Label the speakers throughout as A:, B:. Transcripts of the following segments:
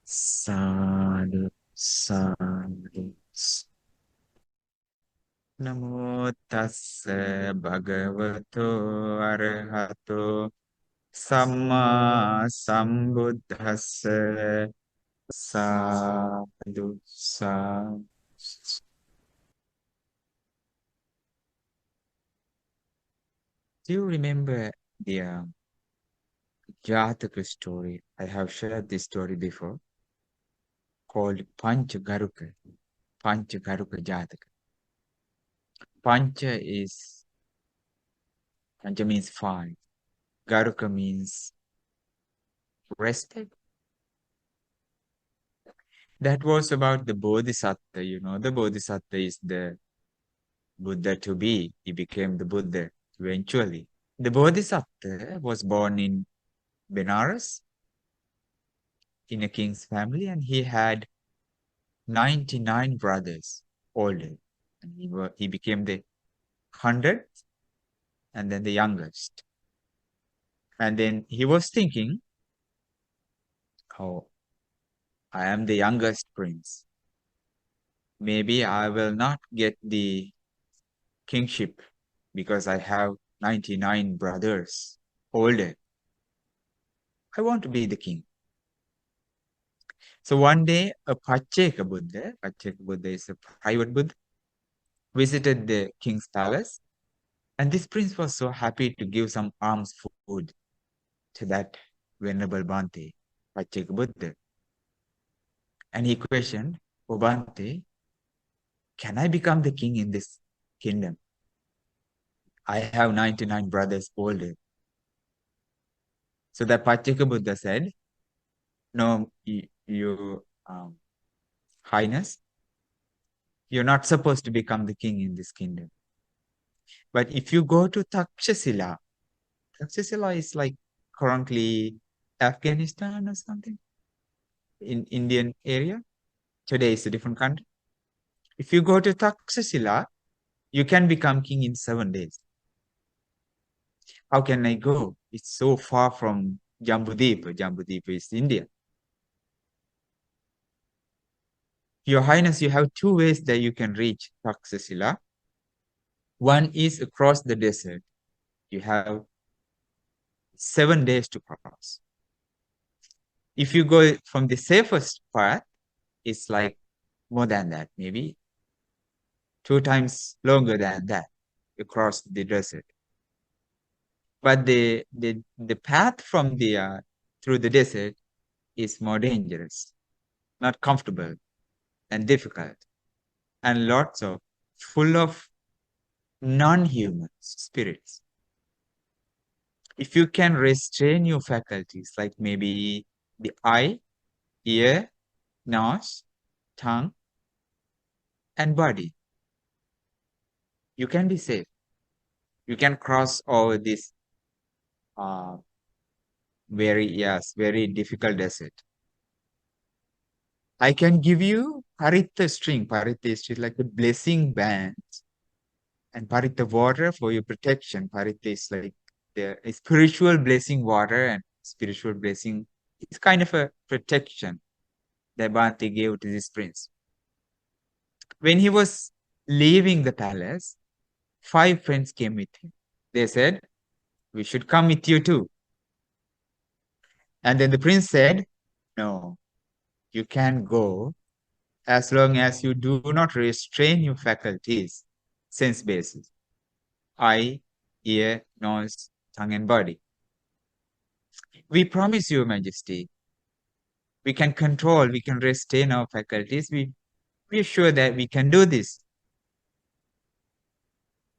A: Sadhu, sadhu. Namo tassa bhagavato arahato samma sambuddhassa. Sadhu, sadhu. Do you remember the Jataka story? I have shared this story before, called Panchagaruka. Panchagaruka Jataka. Pancha is Pancha means five. Garuka means respect. That was about the Bodhisattva. The Bodhisattva is the Buddha to be. He became the Buddha eventually. The Bodhisattva was born in Benares in a king's family, and he had 99 brothers, older. And he became the 100th and then the youngest. And then he was thinking, oh, I am the youngest prince. Maybe I will not get the kingship because I have 99 brothers, older. I want to be the king. So one day, a Pacheka Buddha is a private Buddha, visited the king's palace. And this prince was so happy to give some alms food to that venerable Bhante, Pacheka Buddha. And he questioned, "Oh Bhante, can I become the king in this kingdom? I have 99 brothers older." So the Pacheka Buddha said, "No, you Highness, you're not supposed to become the king in this kingdom. But if you go to Takshashila is like currently Afghanistan or something in Indian area. Today is a different country. If you go to Takshashila, you can become king in 7 days. How can I go? It's so far from Jambudipa. Jambudipa is India. Your Highness, you have two ways that you can reach Takshashila. One is across the desert. You have 7 days to cross. If you go from the safest path, it's like more than that, maybe 2 times longer than that across the desert. But the path from the through the desert is more dangerous, not comfortable and difficult, and lots of full of non-human spirits. If you can restrain your faculties, like maybe the eye, ear, nose, tongue, and body, you can be safe. You can cross over this uh, very difficult desert. I can give you Parita string. Parita is like a blessing band, and Parita water for your protection. Parita is like the spiritual blessing water, and spiritual blessing is kind of a protection that Bhante gave to this prince. When he was leaving the palace, 5 friends came with him. They said, "We should come with you too." And then the prince said, "No, you can go as long as you do not restrain your faculties, sense bases, eye, ear, nose, tongue, and body. We promise you, Majesty, we can control, we can restrain our faculties. We are sure that we can do this.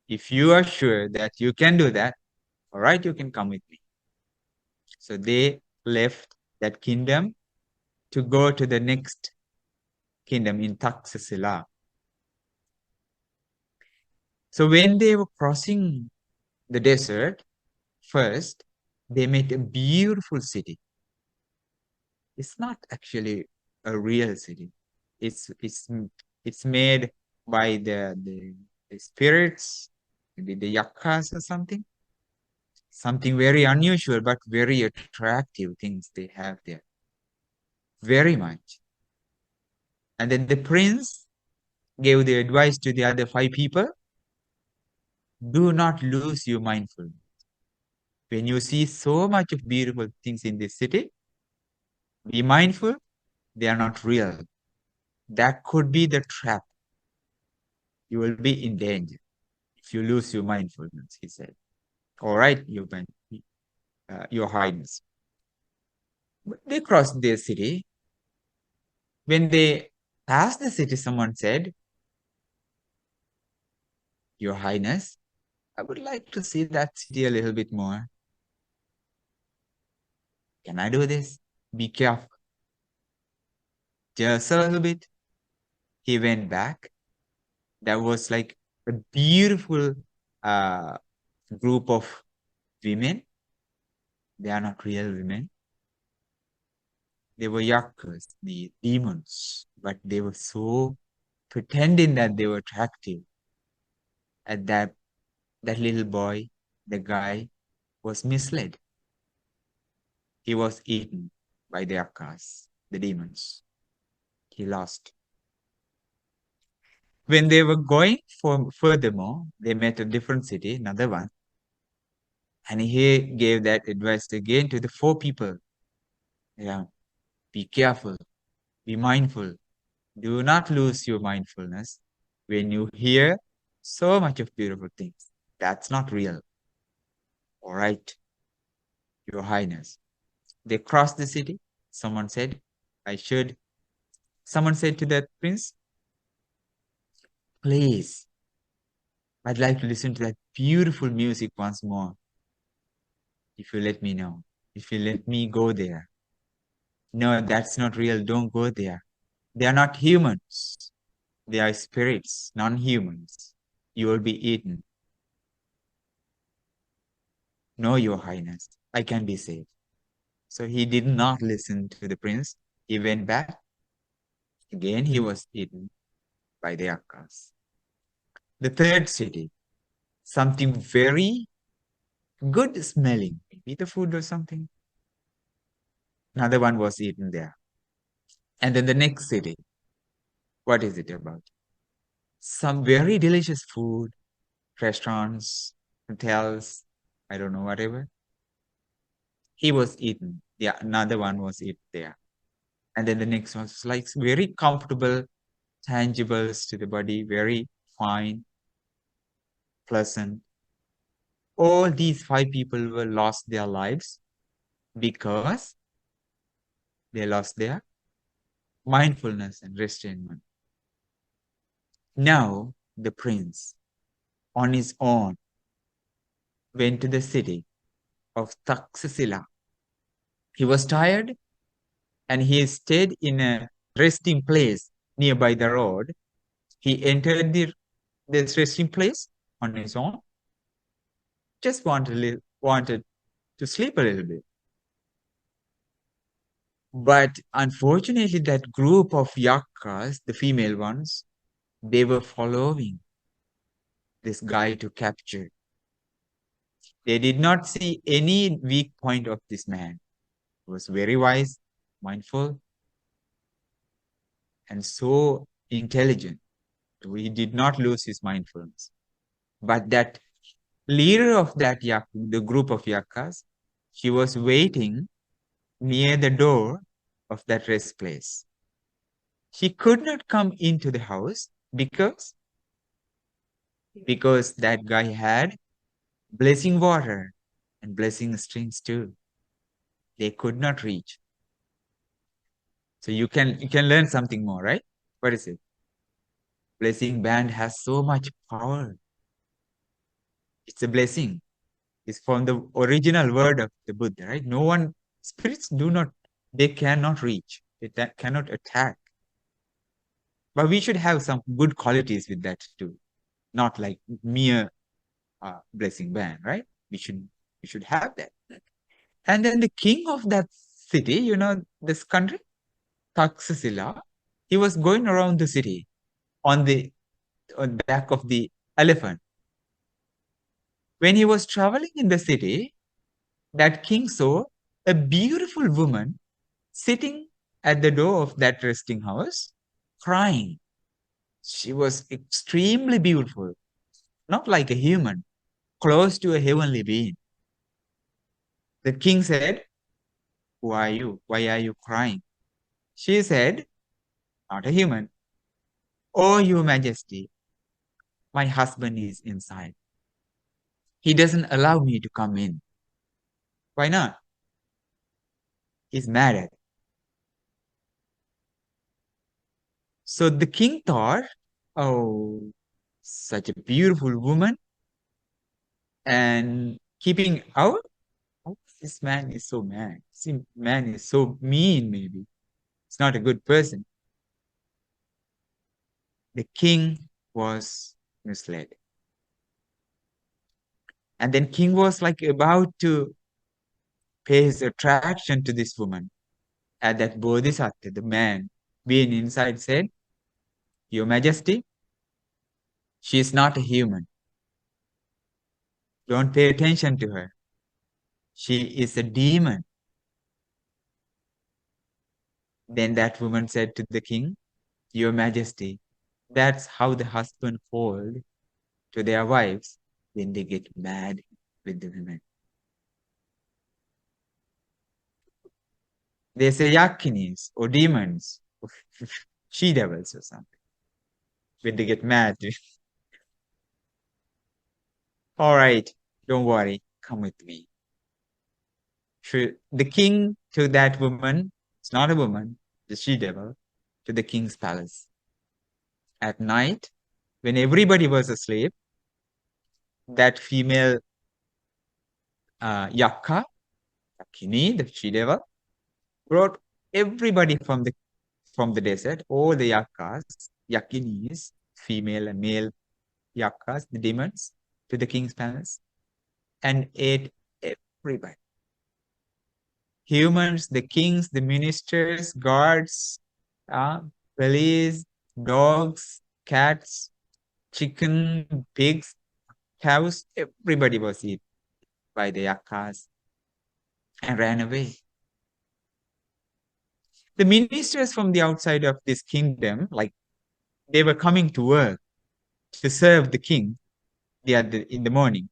A: If you are sure that you can do that, all right, you can come with me." So they left that kingdom to go to the next kingdom in Taxasila. So when they were crossing the desert, first, they met a beautiful city. It's not actually a real city. It's made by the spirits, maybe the yakas or something. Something very unusual but very attractive things they have there. very much. And then the prince gave the advice to the other 5 people: do not lose your mindfulness. When you see so much of beautiful things in this city, be mindful, they are not real. That could be the trap. You will be in danger if you lose your mindfulness, he said. All right, your highness. They crossed their city. When they passed the city, someone said, your highness, I would like to see that city a little bit more. Can I do this? Be careful. Just a little bit. He went back. That was like a beautiful uh, group of women. They are not real women. They were yakas, the demons, but they were so pretending that they were attractive. And that little boy, the guy, was misled. He was eaten by the yakas, the demons. He lost. When they were going for furthermore, they met a different city, another one, and he gave that advice again to the 4 people. Yeah, be careful, be mindful. Do not lose your mindfulness when you hear so much of beautiful things. That's not real. All right, Your Highness. They crossed the city. Someone said, I should. Someone said to that prince, please, I'd like to listen to that beautiful music once more. If you let me know. If you let me go there. No, that's not real. Don't go there. They are not humans. They are spirits, non-humans. You will be eaten. No, Your Highness, I can be saved. So he did not listen to the prince. He went back. Again, he was eaten by the Akkas. The third city, something very good smelling, maybe the food or something. Another one was eaten there. And then the next city, what is it about? Some very delicious food, restaurants, hotels, I don't know, whatever. He was eaten. Yeah, another one was eaten there. And then the next one was like very comfortable, tangibles to the body, very fine, pleasant. All these 5 people were lost their lives because they lost their mindfulness and restraint. Now the prince, on his own, went to the city of Taxila. He was tired and he stayed in a resting place nearby the road. He entered this resting place on his own, just wanted to sleep a little bit. But unfortunately, that group of yakas, the female ones, they were following this guy to capture. They did not see any weak point of this man. He was very wise, mindful, and so intelligent. He did not lose his mindfulness. But that leader of that the group of yakas, she was waiting near the door of that rest place. She could not come into the house because that guy had blessing water and blessing strings too. They could not reach. So you can learn something more, right? What is it? Blessing band has so much power. It's a blessing. It's from the original word of the Buddha, right? No one, spirits do not, they cannot reach. They cannot attack. But we should have some good qualities with that too. Not like mere blessing band, right? We should have that. And then the king of that city, this country, Taxila, he was going around the city on the back of the elephant. When he was traveling in the city, that king saw a beautiful woman sitting at the door of that resting house, crying. She was extremely beautiful, not like a human, close to a heavenly being. The king said, "Who are you? Why are you crying?" She said, "Not a human. Oh, your majesty, my husband is inside. He doesn't allow me to come in." "Why not?" "He's mad at me." So the king thought, "Oh, such a beautiful woman, and keeping out. Oh, this man is so mad. This man is so mean, maybe. It's not a good person." The king was misled. And then king was like about to pay his attraction to this woman. At that Bodhisattva, the man being inside, said, "Your Majesty, she is not a human. Don't pay attention to her. She is a demon." Then that woman said to the king, "Your Majesty, that's how the husband hold to their wives when they get mad with the women. They say yakinis or demons, or she devils or something, when they get mad." "All right, don't worry, come with me." So the king took that woman, it's not a woman, the she devil, to the king's palace. At night, when everybody was asleep, that female yakini, the she devil, brought everybody from the desert, all the yakinis, female and male yakas, the demons, to the king's palace, and ate everybody. Humans, the kings, the ministers, guards, police, dogs, cats, chicken, pigs, cows, everybody was eaten by the yakas and ran away. The ministers from the outside of this kingdom, like they were coming to work to serve the king in the morning.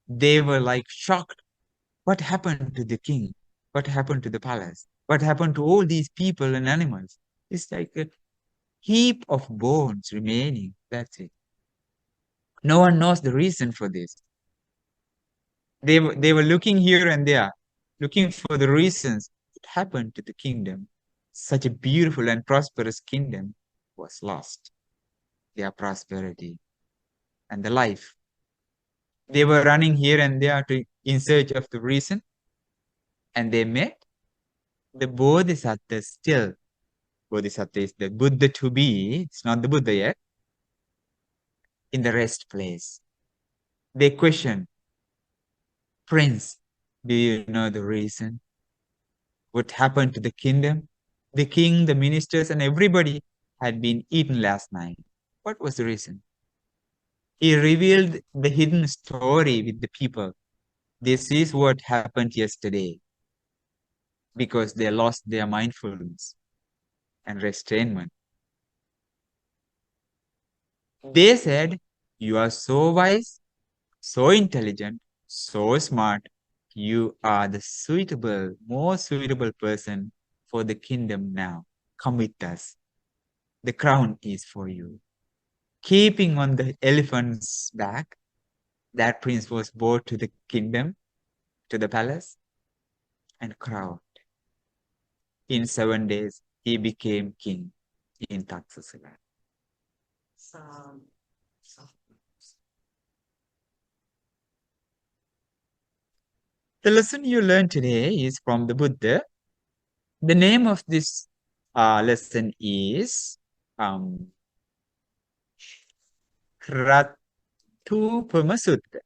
A: They were like shocked. What happened to the king? What happened to the palace? What happened to all these people and animals? It's like a heap of bones remaining. That's it. No one knows the reason for this. They were looking here and there, looking for the reasons. What happened to the kingdom? Such a beautiful and prosperous kingdom was lost. Their prosperity and the life. They were running here and there in search of the reason, and they met the Bodhisattva still. Bodhisattva is the Buddha to be, it's not the Buddha yet, in the rest place. They question, "Prince, do you know the reason? What happened to the kingdom? The king, the ministers, and everybody had been eaten last night. What was the reason?" He revealed the hidden story with the people. This is what happened yesterday because they lost their mindfulness and restrainment. They said, "You are so wise, so intelligent, so smart. You are the most suitable person for the kingdom now. Come with us. The crown is for you." Keeping on the elephant's back, that prince was brought to the kingdom, to the palace, and crowned. In 7 days, he became king in Taxasila. The lesson you learned today is from the Buddha. The name of this lesson is Rathopama Sutta.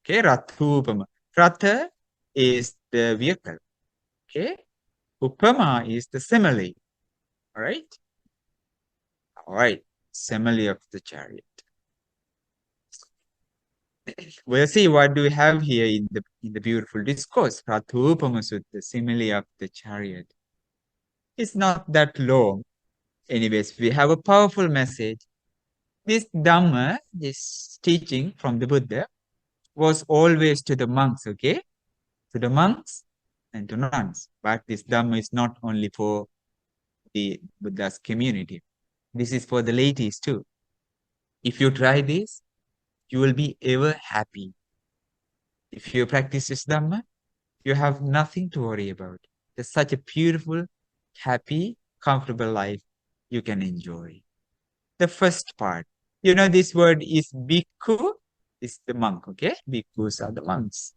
A: Okay, Rathopama. Ratha is the vehicle. Okay, Upama is the simile. All right. All right. Simile of the chariot. We'll see what do we have here in the beautiful discourse. Rathopama Sutta, simile of the chariot. It's not that long. Anyways, we have a powerful message. This Dhamma, this teaching from the Buddha, was always to the monks, okay? To the monks and to nuns. But this Dhamma is not only for the Buddha's community. This is for the ladies too. If you try this, you will be ever happy. If you practice this Dhamma, you have nothing to worry about. It's such a beautiful, happy, comfortable life you can enjoy. The first part, this word is bhikkhu, is the monk, okay? Bhikkhus are the monks.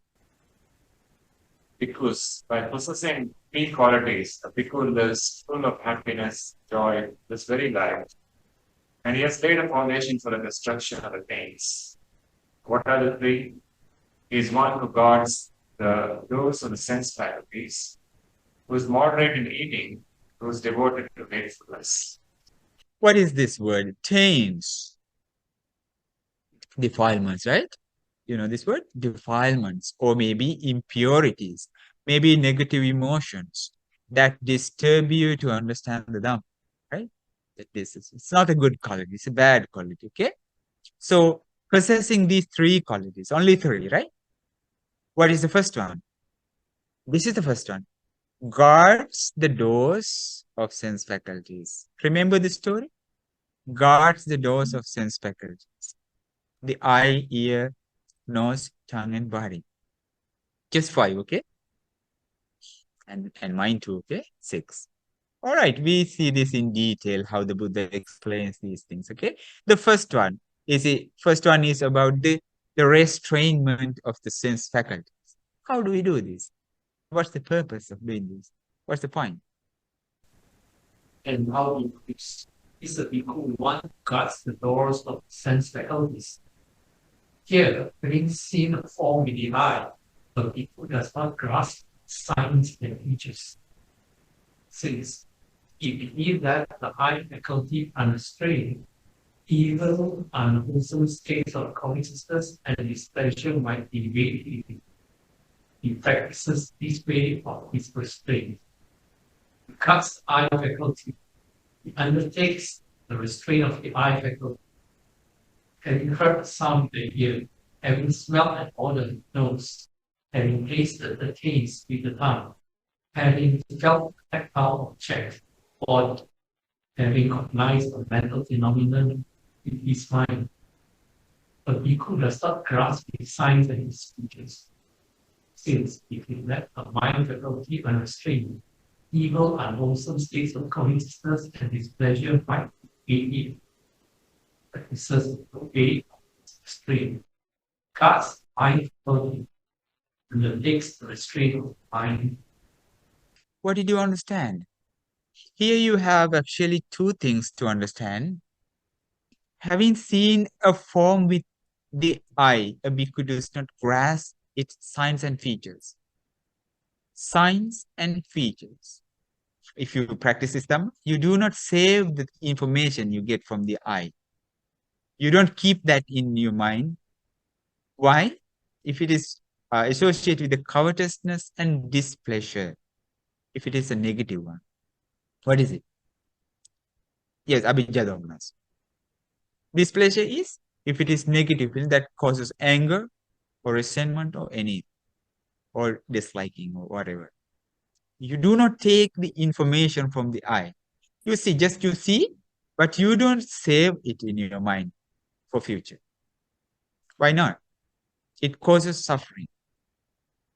B: Because by possessing three qualities, a bhikkhu lives full of happiness, joy, this very life, and he has laid a foundation for the destruction of the pains. What are the three? He is one who guards the doors of the sense faculties, who is moderate in eating, who is devoted to wakefulness.
A: What is this word? Taints, defilements, right? You know this word? Defilements, or maybe impurities, maybe negative emotions that disturb you to understand the Dhamma, right? It's not a good quality, it's a bad quality, okay? So, possessing these three qualities, only three, right? What is the first one? This is the first one. Guards the doors of sense faculties. Remember the story? Guards the doors of sense faculties. The eye, ear, nose, tongue, and body. Just five, okay? And mine too, okay? Six. All right, we see this in detail, how the Buddha explains these things, okay? The first one is about the restrainment of the sense faculties. How do we do this? What's the purpose of doing this? What's the point?
C: And how is the bhikkhu one who guards the doors of sense faculties. Here, having seen a form with the eye, the bhikkhu does not grasp signs and features. Since he believes that the eye faculty unrestrained, evil, unwholesome states of consciousness and displeasure might invade him. He practices this way of his restraint. He cuts the eye faculty. He undertakes the restraint of the eye faculty. Having heard the sound with the ear, having smelled and odored with the nose, having tasted the taste with the tongue, having felt the tactile object, body, having cognized the mental phenomenon with his mind. A bhikkhu does not grasp his signs and his features. Since if he let the mind faculty unrestrained, evil, unwholesome states of consciousness and displeasure might invade him. Practices the way of restraint, cuts mind faculty, undertakes the restraint of mind.
A: What did you understand? Here you have actually two things to understand. Having seen a form with the eye, a bhikkhu does not grasp its signs and features. Signs and features. If you practice Islam, you do not save the information you get from the eye. You don't keep that in your mind. Why? If it is associated with the covetousness and displeasure, if it is a negative one. What is it? Yes, abhijja domanas. Displeasure is if it is negative, that causes anger or resentment or any, or disliking or whatever. You do not take the information from the eye. You see, but you don't save it in your mind for future. Why not? It causes suffering.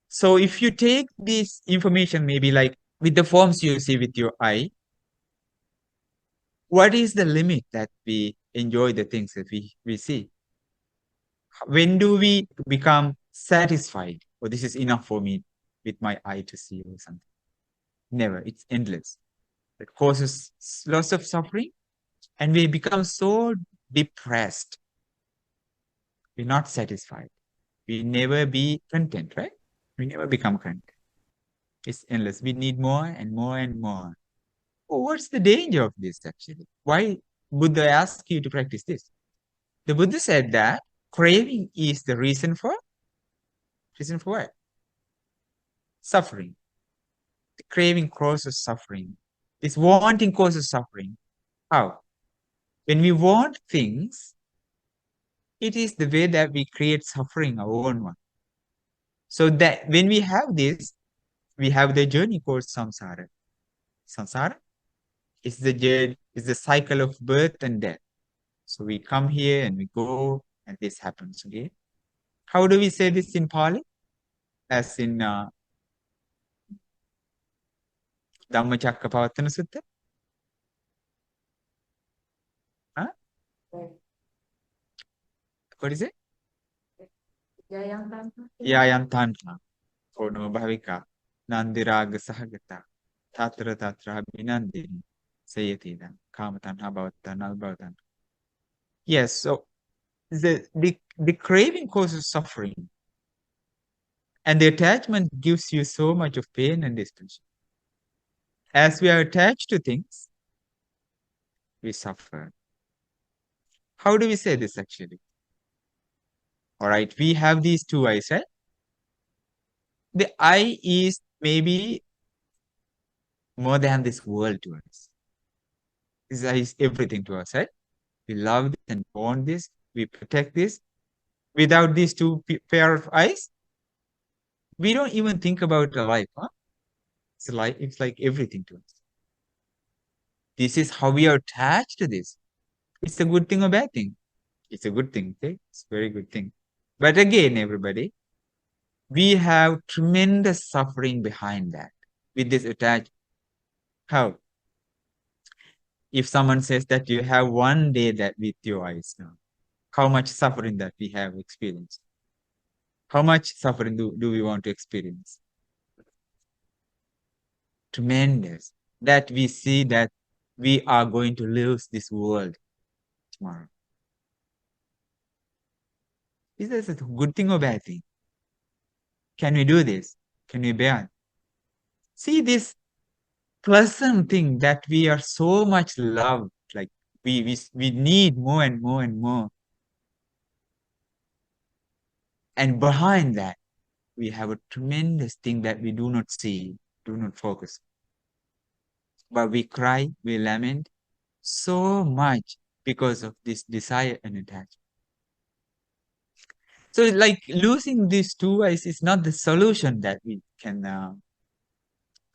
A: So if you take this information, maybe like with the forms you see with your eye, what is the limit that we enjoy the things that we see? When do we become satisfied? Oh, this is enough for me with my eye to see or something. Never. It's endless. It causes lots of suffering and we become so depressed. We're not satisfied. We never be content, right? We never become content. It's endless. We need more and more and more. Oh, what's the danger of this actually? Why Buddha asked you to practice this? The Buddha said that Craving is the reason for what? Suffering. The craving causes suffering. This wanting causes suffering. How? When we want things, it is the way that we create suffering, our own one. So that when we have this, we have the journey called samsara. Samsara is the journey, is the cycle of birth and death. So we come here and we go, and this happens. Okay. How do we say this in Pali? As in Dhammacakkappavattana Sutta? Huh? What is it? Yayan Tanha. Kono Bhavika. Nandiraga Sahagata. Tatra Tatra Binandini. Sayatida. Kamatanha Bhavatan Albhavatan. Yes, so the craving causes suffering. And the attachment gives you so much of pain and distress. As we are attached to things, we suffer. How do we say this actually? All right, we have these two eyes, right? The eye is maybe more than this world to us. This eye is everything to us, right? We love this and want this. We protect this. Without these two pair of eyes, we don't even think about a life, huh? It's like everything to us. This is how we are attached to this. It's a good thing or bad thing? It's a good thing, okay? It's a very good thing. But again, everybody, we have tremendous suffering behind that with this attachment. How? If someone says that you have one day that with your eyes now, how much suffering that we have experienced? How much suffering do we want to experience? Tremendous. That we see that we are going to lose this world tomorrow. Is this a good thing or bad thing? Can we do this? Can we bear? See this pleasant thing that we are so much loved, like we need more and more and more. And behind that, we have a tremendous thing that we do not see, do not focus. But we cry, we lament so much because of this desire and attachment. So like losing these two eyes is not the solution that we can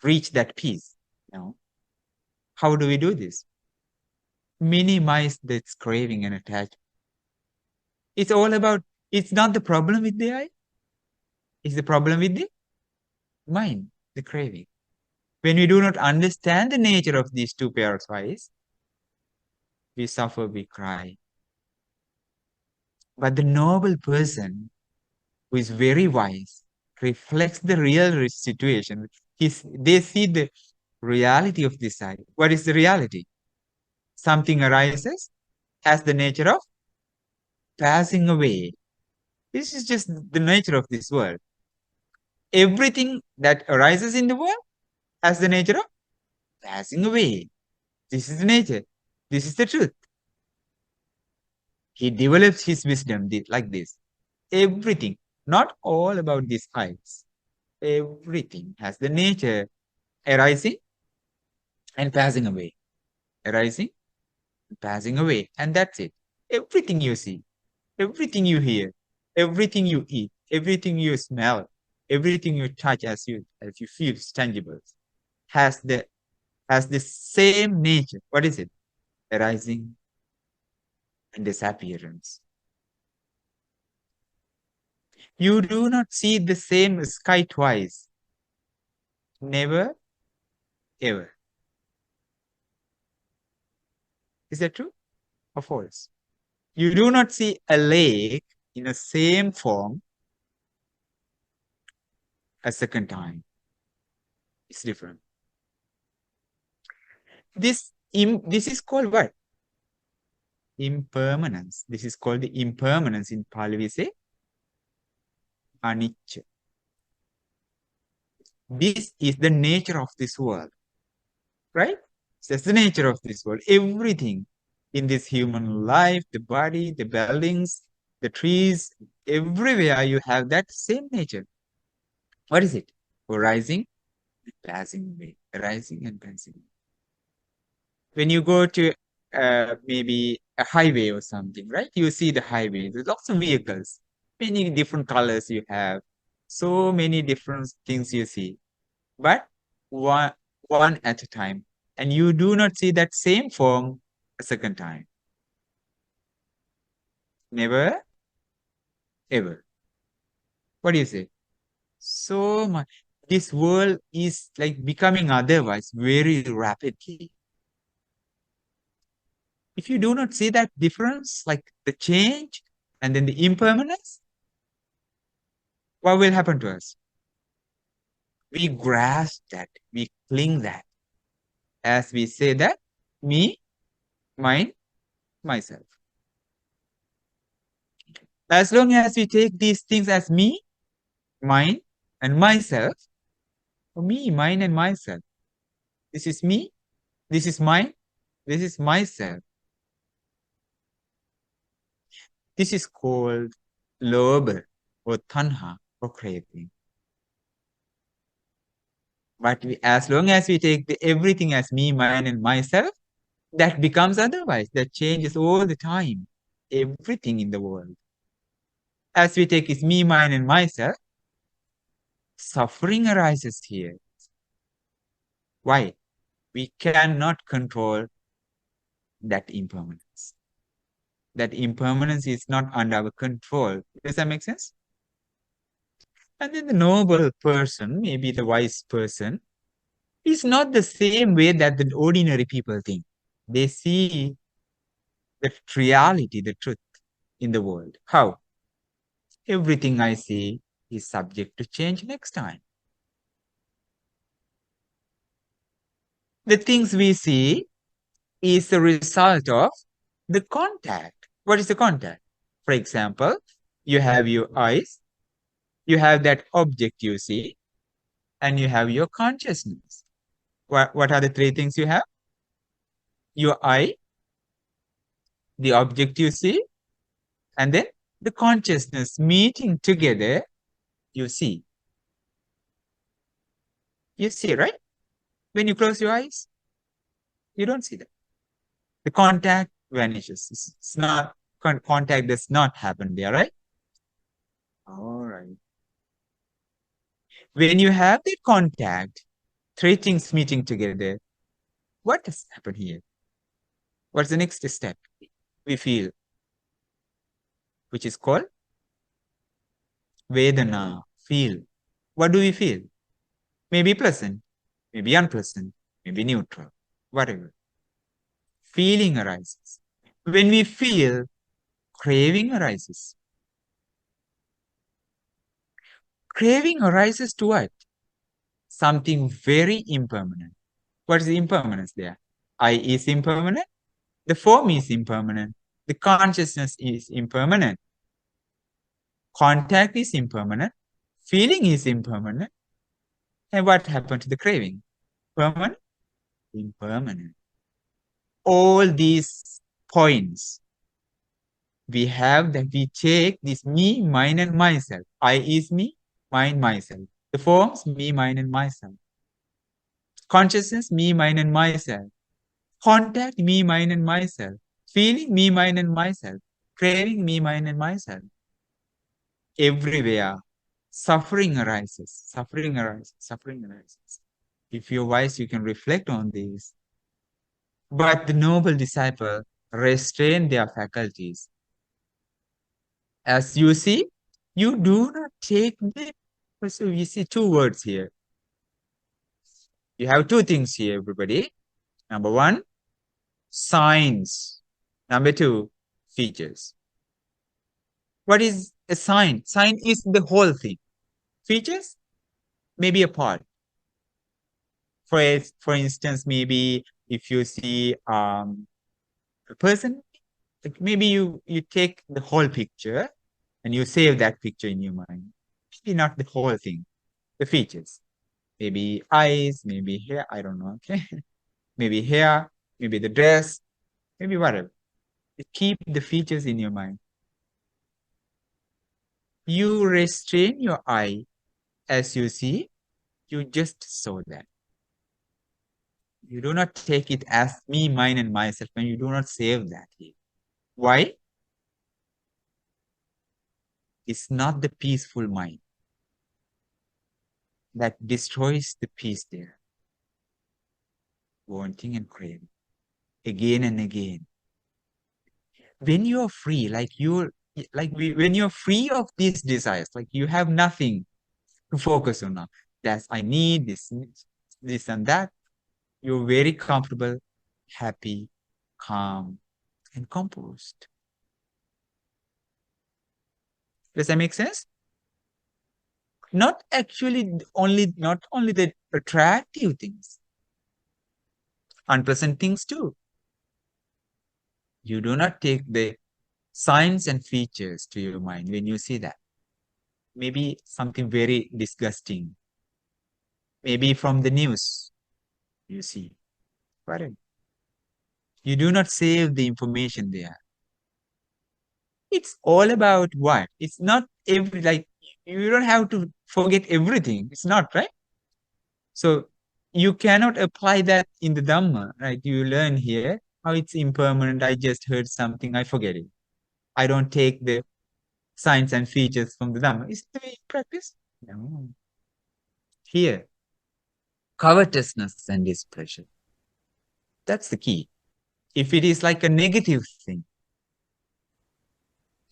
A: reach that peace. You know? How do we do this? Minimize this craving and attachment. It's all about, it's not the problem with the eye. It's the problem with the mind, the craving. When we do not understand the nature of these two pairs of eyes, we suffer, we cry. But the noble person who is very wise reflects the real situation. They see the reality of this eye. What is the reality? Something arises, has the nature of passing away. This is just the nature of this world. Everything that arises in the world has the nature of passing away. This is the nature. This is the truth. He develops his wisdom like this. Everything, not all about these eyes. Everything has the nature arising and passing away. Arising and passing away. And that's it. Everything you see, everything you hear, everything you eat, everything you smell, everything you touch as you feel is tangible, has the same nature. What is it? Arising and disappearance. You do not see the same sky twice. Never, ever. Is that true or false? You do not see a lake in the same form a second time. It's different. This is called what? Impermanence. This is called the impermanence. In Pali we say anicca. This is the nature of this world, right? That's the nature of this world. Everything in this human life, the body, the buildings, the trees, everywhere you have that same nature. What is it? Rising and passing away, rising and passing away. When you go to maybe a highway or something, right? You see the highway, there's lots of vehicles, many different colors you have, so many different things you see, but one at a time. And you do not see that same form a second time. Never, ever. What do you say? So much. This world is like becoming otherwise very rapidly. If you do not see that difference, like the change and then the impermanence, what will happen to us? We grasp that, we cling that. As we say that, me, mine, myself. As long as we take these things as me, mine, and myself, or me, mine, and myself. This is me, this is mine, this is myself. This is called lobha or tanha or craving. But as long as we take everything as me, mine, and myself, that becomes otherwise. That changes all the time. Everything in the world. As we take is me, mine, and myself, suffering arises here. Why? We cannot control that impermanence. That impermanence is not under our control. Does that make sense? And then the noble person, maybe the wise person, is not the same way that the ordinary people think. They see the reality, the truth in the world. How? Everything I see is subject to change next time. The things we see is a result of the contact. What is the contact? For example, you have your eyes, you have that object you see, and you have your consciousness. What are the three things you have? Your eye, the object you see, and then the consciousness meeting together, you see. You see, right? When you close your eyes, you don't see that. The contact vanishes. It's not, contact does not happen there, right? All right. When you have that contact, three things meeting together, what does happen here? What's the next step? We feel, which is called Vedana, feel. What do we feel? Maybe pleasant, maybe unpleasant, maybe neutral, whatever. Feeling arises. When we feel, craving arises. Craving arises to what? Something very impermanent. What is the impermanence there? I is impermanent. The form is impermanent. The consciousness is impermanent. Contact is impermanent. Feeling is impermanent. And what happened to the craving? Permanent? Impermanent. All these points we have that we take this me, mine, and myself. I is me, mine, myself. The forms, me, mine, and myself. Consciousness, me, mine, and myself. Contact, me, mine, and myself. Feeling, me, mine, and myself. Craving, me, mine, and myself. Everywhere, suffering arises, suffering arises, suffering arises. If you're wise, you can reflect on this. But the noble disciple restrain their faculties. As you see, you do not take the, so you see two words here. You have two things here, everybody. Number one, signs. Number two, features. What is a sign? Sign is the whole thing. Features, maybe a part. For instance, maybe if you see a person, like maybe you take the whole picture and you save that picture in your mind. Maybe not the whole thing, the features. Maybe eyes, maybe hair, I don't know, okay? Maybe hair, maybe the dress, maybe whatever. You keep the features in your mind. You restrain your eye as you see, you just saw that. You do not take it as me, mine, and myself, and you do not save that here. Why? It's not the peaceful mind that destroys the peace there. Wanting and craving again and again. When you're free, when you're free of these desires, like you have nothing to focus on now. That's I need this and that. You're very comfortable, happy, calm, and composed. Does that make sense? Not actually not only the attractive things, unpleasant things too. You do not take the signs and features to your mind when you see that. Maybe something very disgusting. Maybe from the news, you see. Whatever. You do not save the information there. It's all about what? It's not you don't have to forget everything. It's not, right? So you cannot apply that in the Dhamma, right? You learn here how it's impermanent. I just heard something, I forget it. I don't take the signs and features from the Dhamma. Is the way you practice? No. Here, covetousness and displeasure. That's the key. If it is like a negative thing,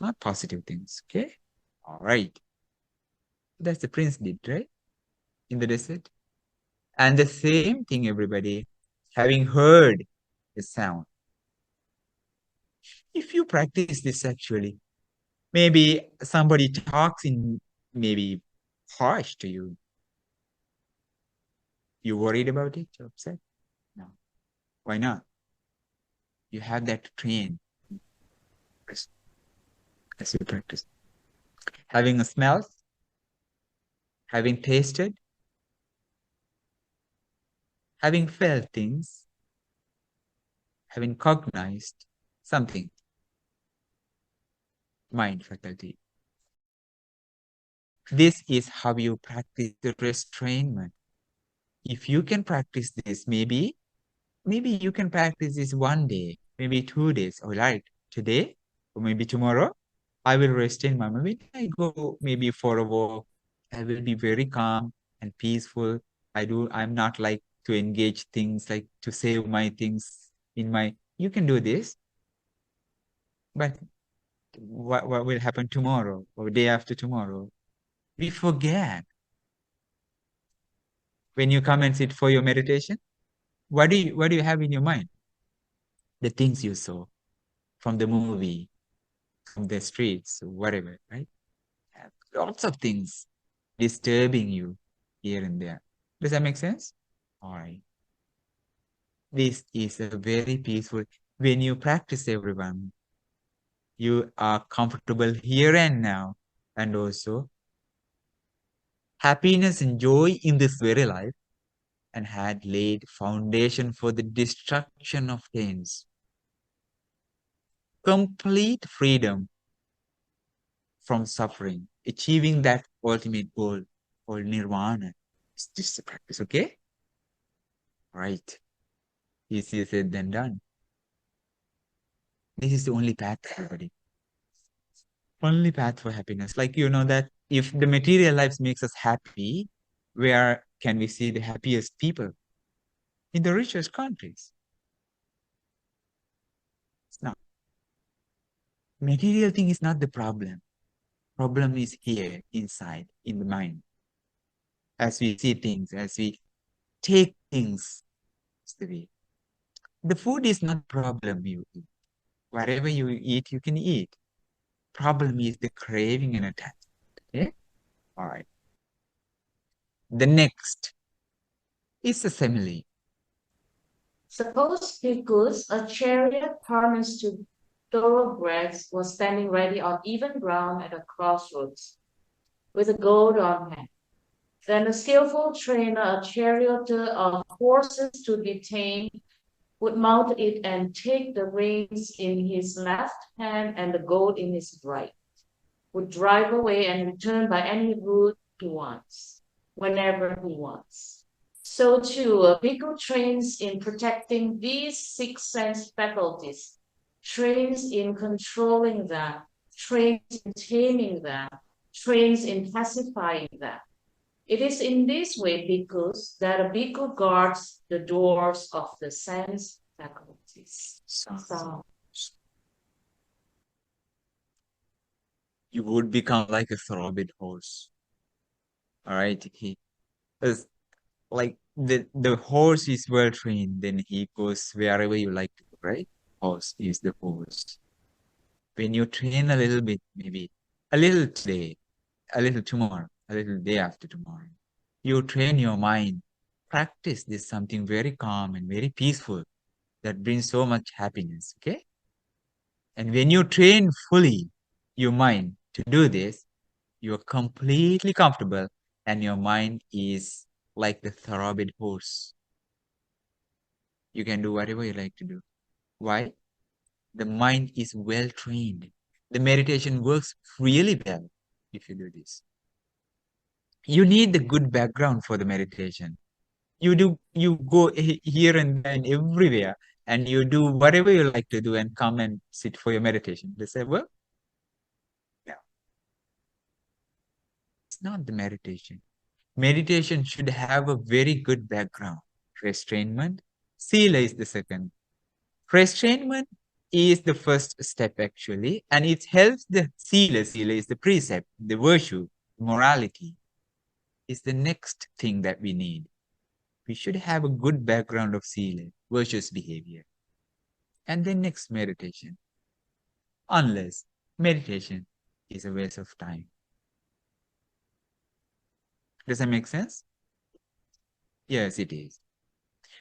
A: not positive things, okay? All right. That's the prince did, right? In the desert. And the same thing, everybody, having heard the sound. If you practice this actually, maybe somebody talks in maybe harsh to you. You worried about it? You're upset? No. Why not? You have that train as you practice. Having a smell, having tasted, having felt things, having cognized something, mind faculty. This is how you practice the restrainment. If you can practice this, maybe you can practice this one day, maybe 2 days. All right, today or maybe tomorrow, I will restrain my mind. When I go maybe for a walk, I will be very calm and peaceful. I'm not like to engage things, like to save my things in my, you can do this, but what will happen tomorrow or day after tomorrow? We forget. When you come and sit for your meditation, what do you have in your mind? The things you saw from the movie, from the streets, whatever, right? Lots of things disturbing you here and there. Does that make sense? All right. This is a very peaceful, when you practice, everyone, you are comfortable here and now, and also happiness and joy in this very life, and had laid foundation for the destruction of pains. Complete freedom from suffering, achieving that ultimate goal called nirvana. It's just a practice, okay? Right. Easier said than done. This is the only path, everybody. Only path for happiness. Like, you know that if the material life makes us happy, where can we see the happiest people? In the richest countries. It's not. Material thing is not the problem. Problem is here, inside, in the mind. As we see things, as we take things, it's the way. The food is not problem you eat. Whatever you eat, you can eat. Problem is the craving and attachment. Okay? All right. The next is a simile.
D: Suppose Bhikkhus, a chariot harnessed to thoroughbreds, was standing ready on even ground at a crossroads, with a goad on hand. Then a skillful trainer, a charioteer of horses to be tamed, would mount it and take the reins in his left hand and the goad in his right. would drive away and return by any route he wants, whenever he wants. So too, a bhikkhu trains in protecting these six sense faculties, trains in controlling them, trains in taming them, trains in pacifying them. It is in this way, bhikkhus, that a bhikkhu guards the doors of the sense faculties. So,
A: You would become like a thoroughbred horse. All right. Is like the horse is well trained, then he goes wherever you like to go, right? Horse is the horse. When you train a little bit, maybe a little today, a little tomorrow, a little day after tomorrow, you train your mind. Practice this something very calm and very peaceful that brings so much happiness. Okay. And when you train fully your mind to do this, you're completely comfortable and your mind is like the thoroughbred horse. You can do whatever you like to do. Why? The mind is well trained. The meditation works really well if you do this. You need the good background for the meditation. You go here and there and everywhere and you do whatever you like to do and come and sit for your meditation. They say, well, no, it's not the meditation. Meditation should have a very good background. Restrainment. Sila is the second. Restrainment is the first step actually, and it helps the sila. Sila is the precept, the virtue, morality is the next thing that we need. We should have a good background of sila, virtuous behavior. And then next meditation. Unless meditation is a waste of time. Does that make sense? Yes, it is.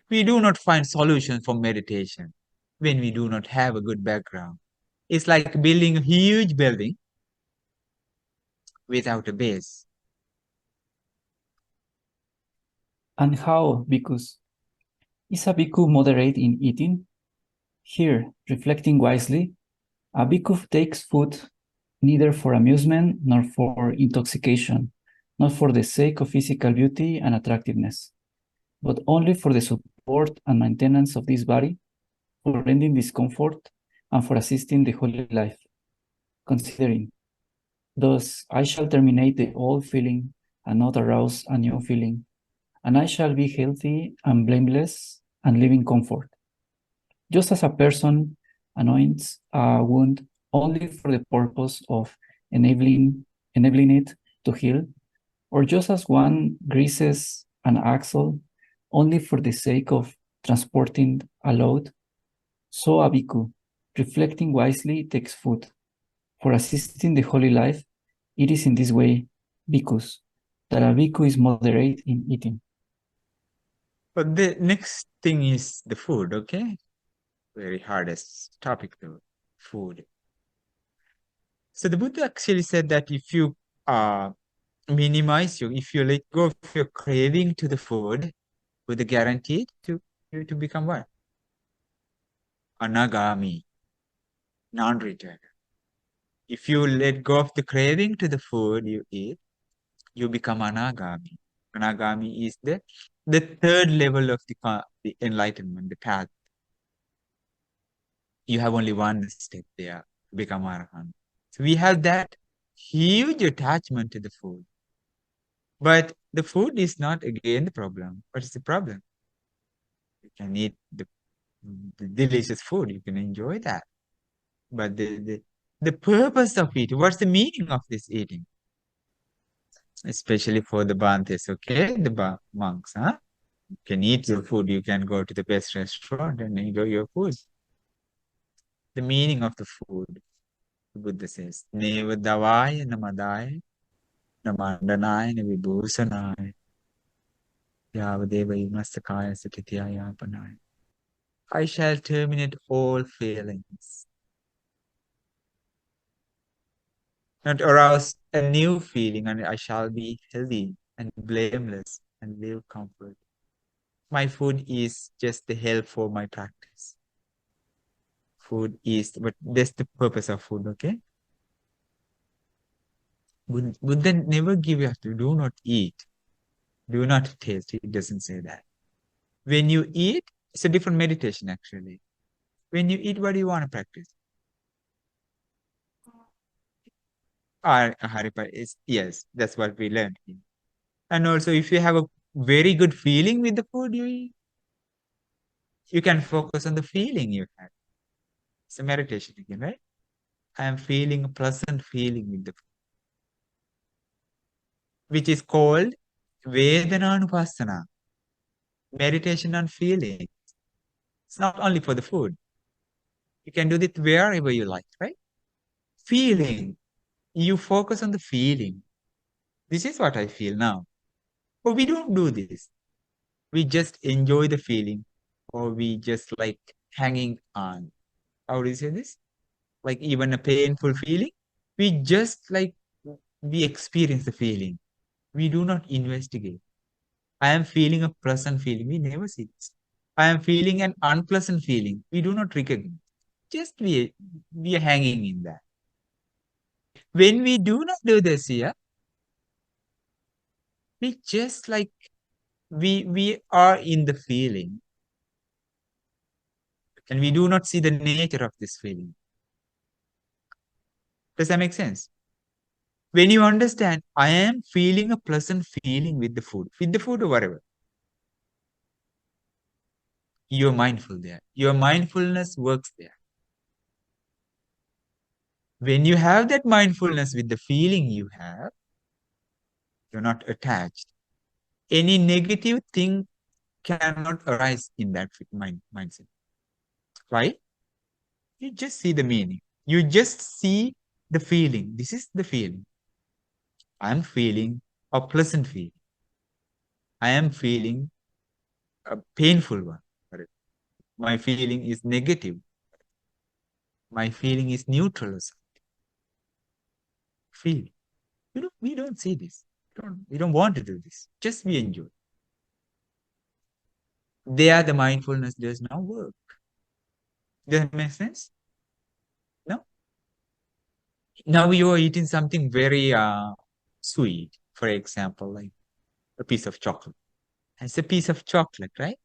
A: We do not find solutions for meditation when we do not have a good background. It's like building a huge building without a base.
E: And how, bhikkhus? Is a bhikkhu moderate in eating? Here, reflecting wisely, a bhikkhu takes food neither for amusement nor for intoxication, not for the sake of physical beauty and attractiveness, but only for the support and maintenance of this body, for ending discomfort, and for assisting the holy life. Considering, thus I shall terminate the old feeling and not arouse a new feeling, and I shall be healthy and blameless and live in comfort. Just as a person anoints a wound only for the purpose of enabling it to heal, or just as one greases an axle only for the sake of transporting a load, so a bhikkhu, reflecting wisely, takes food. For assisting the holy life, it is in this way, bhikkhus, that a bhikkhu is moderate in eating.
A: But the next thing is the food, okay? Very hardest topic though, food. So the Buddha actually said that if you if you let go of your craving to the food, with the guaranteed to you to become what? Anagami, non-returner. If you let go of the craving to the food you eat, you become anagami. Anagami is the third level of the enlightenment, the path. You have only one step there to become arahant. So we have that huge attachment to the food. But the food is not again the problem. What is the problem? You can eat the delicious food, you can enjoy that. But the purpose of it, what's the meaning of this eating? Especially for the Bhantes, okay? The monks, huh? You can eat your food, you can go to the best restaurant and enjoy your food. The meaning of the food, the Buddha says, Neva davaya namadaya namandanaya navibhusanaya yavadeva imastakaya sakitya panaya. I shall terminate all failings, not arouse a new feeling, and I shall be healthy and blameless and live comfort. My food is just the help for my practice. Food is, but that's the purpose of food, okay? Buddha never give you to do not eat, do not taste. It doesn't say that. When you eat, it's a different meditation actually. When you eat, what do you want to practice? Haripara is yes, that's what we learned. And also, if you have a very good feeling with the food you eat, you can focus on the feeling you have. It's a meditation again, right? I am feeling a pleasant feeling with the food, which is called Vedanānupassana, meditation on feeling. It's not only for the food. You can do it wherever you like, right? Feeling. You focus on the feeling. This is what I feel now. But we don't do this. We just enjoy the feeling, or we just like hanging on. How do you say this? Like even a painful feeling, we just like we experience the feeling. We do not investigate. I am feeling a pleasant feeling. We never see this. I am feeling an unpleasant feeling. We do not recognize. Just we are hanging in that. When we do not do this here, we just like we are in the feeling, and we do not see the nature of this feeling. Does that make sense? When you understand, I am feeling a pleasant feeling with the food or whatever, you're mindful there. Your mindfulness works there. When you have that mindfulness with the feeling you have, you're not attached. Any negative thing cannot arise in that mindset. Right? You just see the meaning. You just see the feeling. This is the feeling. I'm feeling a pleasant feeling. I am feeling a painful one. My feeling is negative. My feeling is neutral. Feel. We don't see this. We don't want to do this. Just we enjoy. There the mindfulness does not work. Does that make sense? No? Now you are eating something very sweet, for example, like a piece of chocolate. It's a piece of chocolate, right?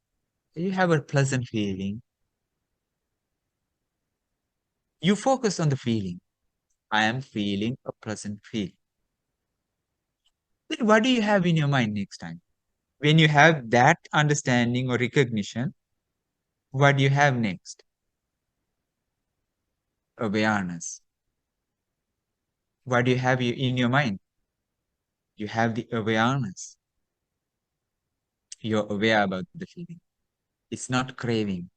A: You have a pleasant feeling. You focus on the feeling. I am feeling a pleasant feeling. Then what do you have in your mind next time? When you have that understanding or recognition, what do you have next? Awareness. What do you have in your mind? You have the awareness. You're aware about the feeling. It's not craving.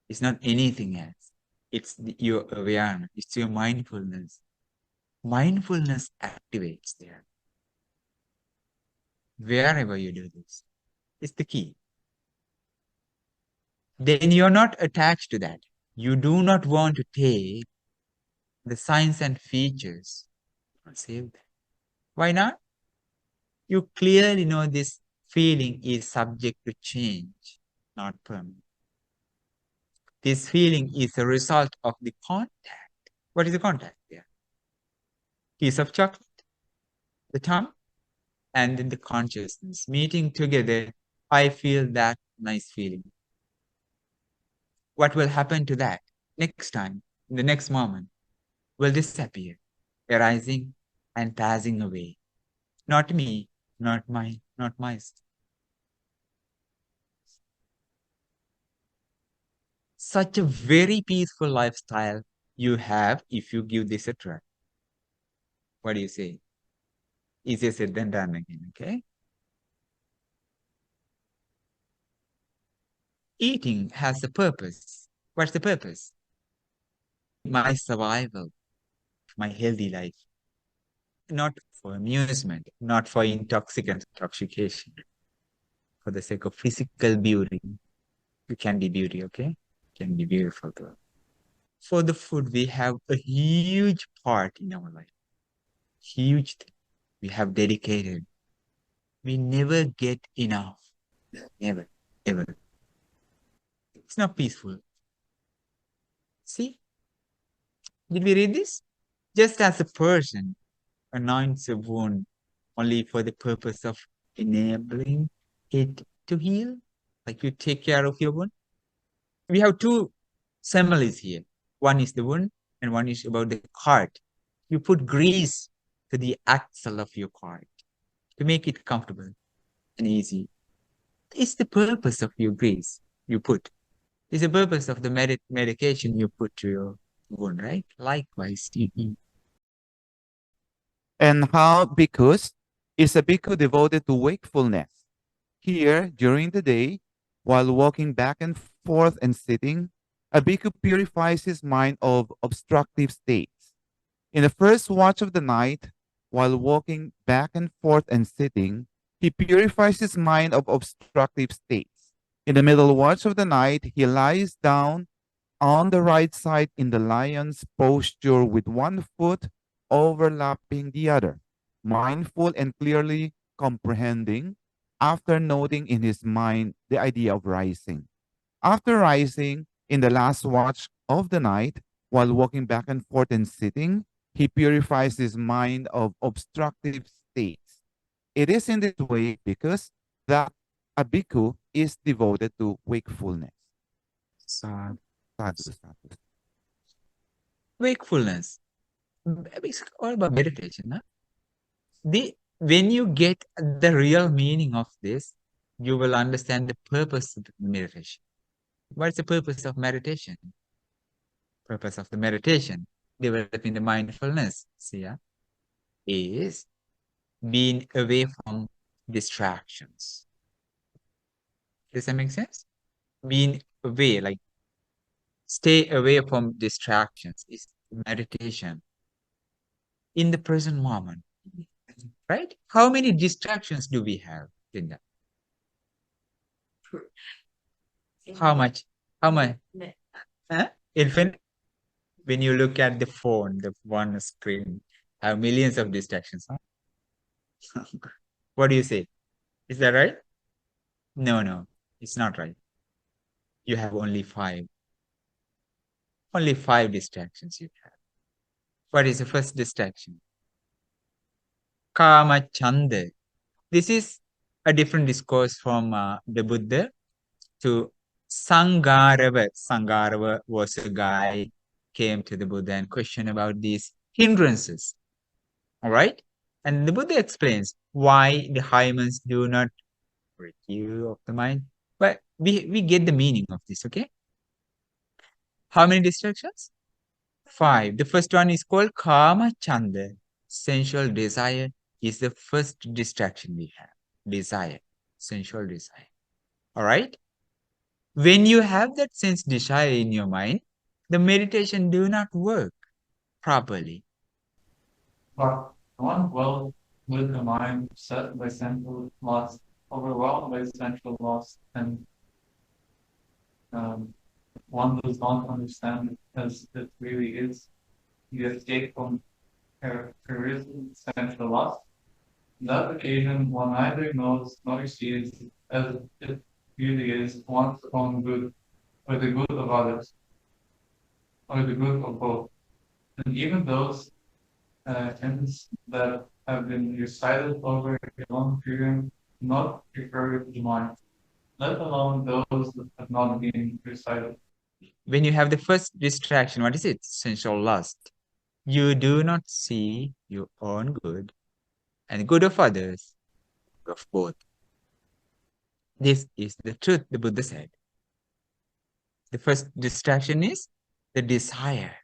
A: It's not anything else. It's your awareness. It's your mindfulness. Mindfulness activates there. Wherever you do this, it's the key. Then you're not attached to that. You do not want to take the signs and features. Save that. Why not? You clearly know this feeling is subject to change, not permanent. This feeling is a result of the contact. What is the contact there? Piece of chocolate, the tongue, and then the consciousness meeting together. I feel that nice feeling. What will happen to that next time, in the next moment, will disappear, arising and passing away. Not me, not mine, not myself. Such a very peaceful lifestyle you have if you give this a try. What do you say? Easier said than done again, okay? Eating has a purpose. What's the purpose? My survival, my healthy life. Not for amusement, not for intoxication, for the sake of physical beauty. It can be beauty, okay? It can be beautiful too. For the food, we have a huge part in our life. Huge thing. We have dedicated. We never get enough. Never, ever. It's not peaceful. See? Did we read this? Just as a person, anoints a wound only for the purpose of enabling it to heal? Like you take care of your wound? We have two similes here. One is the wound and one is about the cart. You put grease to the axle of your cart to make it comfortable and easy. It's the purpose of your grease you put. It's the purpose of the medication you put to your wound, right? Likewise,
F: And how bhikkhus is a bhikkhu devoted to wakefulness. Here, during the day, while walking back and forth and sitting, a bhikkhu purifies his mind of obstructive states. In the first watch of the night, while walking back and forth and sitting, he purifies his mind of obstructive states. In the middle watch of the night, he lies down on the right side in the lion's posture with one foot overlapping the other, mindful and clearly comprehending, after noting in his mind the idea of rising. After rising, in the last watch of the night, while walking back and forth and sitting, he purifies his mind of obstructive states. It is in this way because that a bhikkhu is devoted to wakefulness.
A: Sad.
F: Sadhu, sadhu.
A: Wakefulness. It's all about meditation. Huh? When you get the real meaning of this, you will understand the purpose of meditation. What's the purpose of meditation? Purpose of the meditation, developing the mindfulness, is being away from distractions. Does that make sense? Being away, like stay away from distractions is meditation in the present moment, right? How many distractions do we have, Linda? How much? How much? Huh? Infinite? When you look at the phone, the one screen, have millions of distractions. Huh? What do you say? Is that right? No, it's not right. You have only five. Only five distractions you have. What is the first distraction? Kama Chanda. This is a different discourse from the Buddha to Sangarava. Sangarava was a guy came to the Buddha and questioned about these hindrances. All right? And the Buddha explains why the hymens do not break you of the mind. But we get the meaning of this, okay? How many distractions? Five. The first one is called Kama Chanda. Sensual desire is the first distraction we have. Desire. Sensual desire. All right? When you have that sense desire in your mind, the meditation do not work properly.
C: But one dwells with a mind set by sensual lust, overwhelmed by sensual lust, and one does not understand it as it really is. You escape from charisma, sensual lust. On that occasion, one neither knows nor sees as it really is one's own good, or the good of others, or the good of both. And even those ends that have been recited over a long period not recur to the mind, let alone those that have not been recited.
A: When you have the first distraction, what is it? Sensual lust. You do not see your own good and the good of others, of both. This is the truth, the Buddha said. The first distraction is the desire,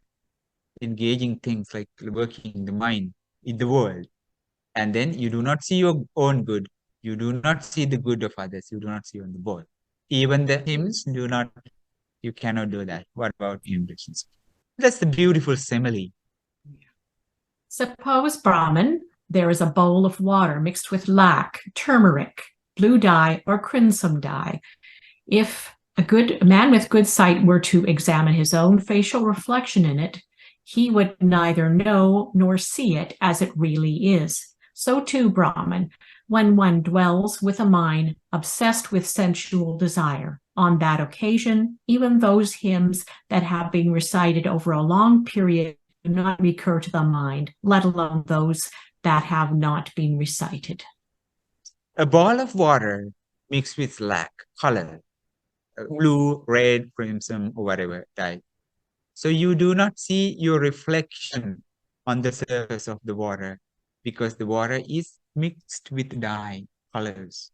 A: engaging things like working the mind in the world. And then you do not see your own good. You do not see the good of others. You do not see on the both. Even the hymns do not, you cannot do that. What about impressions? That's the beautiful simile.
G: Suppose, Brahman, there is a bowl of water mixed with lac, turmeric, blue dye, or crimson dye. If a man with good sight were to examine his own facial reflection in it, he would neither know nor see it as it really is. So too, Brahman, when one dwells with a mind obsessed with sensual desire, on that occasion, even those hymns that have been recited over a long period do not recur to the mind, let alone those that have not been recited.
A: A ball of water mixed with lac, color, blue, red, crimson, or whatever dye. So you do not see your reflection on the surface of the water because the water is mixed with dye colors.